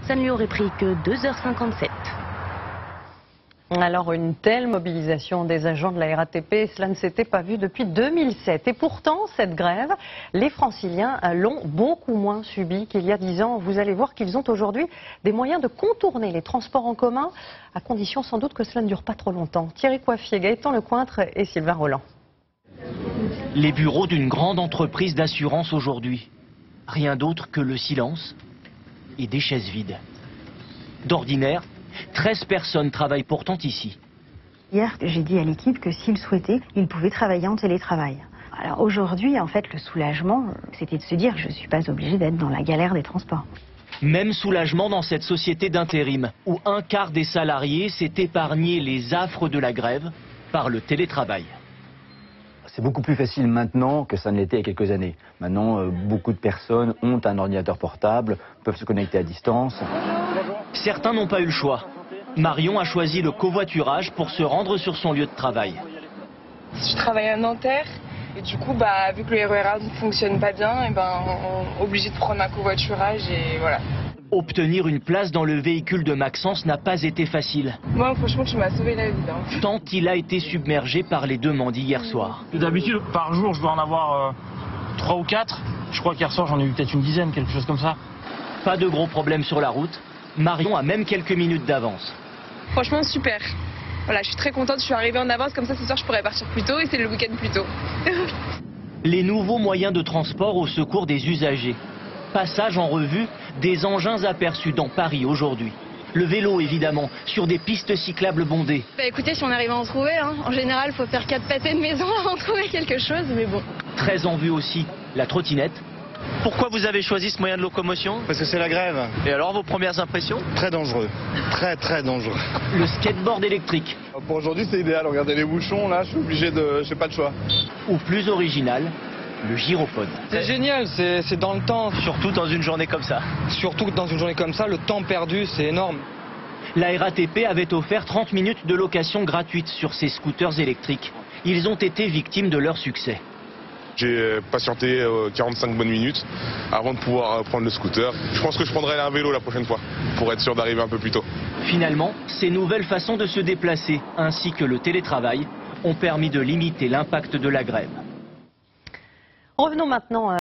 Ça ne lui aurait pris que 2h57. Alors une telle mobilisation des agents de la RATP, cela ne s'était pas vu depuis 2007. Et pourtant, cette grève, les Franciliens l'ont beaucoup moins subie qu'il y a 10 ans. Vous allez voir qu'ils ont aujourd'hui des moyens de contourner les transports en commun, à condition sans doute que cela ne dure pas trop longtemps. Thierry Coiffier, Gaëtan Lecointre et Sylvain Roland. Les bureaux d'une grande entreprise d'assurance aujourd'hui. Rien d'autre que le silence et des chaises vides. D'ordinaire, 13 personnes travaillent pourtant ici. Hier, j'ai dit à l'équipe que s'ils souhaitaient, ils pouvaient travailler en télétravail. Alors aujourd'hui, en fait, le soulagement, c'était de se dire je ne suis pas obligée d'être dans la galère des transports. Même soulagement dans cette société d'intérim, où un quart des salariés s'est épargné les affres de la grève par le télétravail. C'est beaucoup plus facile maintenant que ça ne l'était il y a quelques années. Maintenant, beaucoup de personnes ont un ordinateur portable, peuvent se connecter à distance. Certains n'ont pas eu le choix. Marion a choisi le covoiturage pour se rendre sur son lieu de travail. Je travaille à Nanterre et du coup, vu que le RER ne fonctionne pas bien, on est obligé de prendre un covoiturage et voilà. Obtenir une place dans le véhicule de Maxence n'a pas été facile. Moi, franchement, tu m'as sauvé la vie. Tant il a été submergé par les demandes hier soir. D'habitude, par jour, je dois en avoir 3 ou 4. Je crois qu'hier soir, j'en ai eu peut-être une dizaine, quelque chose comme ça. Pas de gros problèmes sur la route. Marion a même quelques minutes d'avance. Franchement, super. Voilà, je suis très contente, je suis arrivée en avance, comme ça ce soir je pourrais partir plus tôt et c'est le week-end plus tôt. Les nouveaux moyens de transport au secours des usagers. Passage en revue des engins aperçus dans Paris aujourd'hui. Le vélo évidemment, sur des pistes cyclables bondées. Écoutez, si on arrive à en trouver, en général il faut faire 4 pâtés de maison avant de trouver quelque chose, mais bon. Très en vue aussi, la trottinette. Pourquoi vous avez choisi ce moyen de locomotion? Parce que c'est la grève. Et alors vos premières impressions? Très dangereux, très dangereux. Le skateboard électrique. Pour aujourd'hui c'est idéal, regardez les bouchons là, je suis obligé de... j'ai pas de choix. Ou plus original, le gyrophone. C'est génial, c'est dans le temps. Surtout dans une journée comme ça. Surtout dans une journée comme ça, le temps perdu c'est énorme. La RATP avait offert 30 minutes de location gratuite sur ces scooters électriques. Ils ont été victimes de leur succès. J'ai patienté 45 bonnes minutes avant de pouvoir prendre le scooter. Je pense que je prendrai un vélo la prochaine fois pour être sûr d'arriver un peu plus tôt. Finalement, ces nouvelles façons de se déplacer ainsi que le télétravail ont permis de limiter l'impact de la grève. Revenons maintenant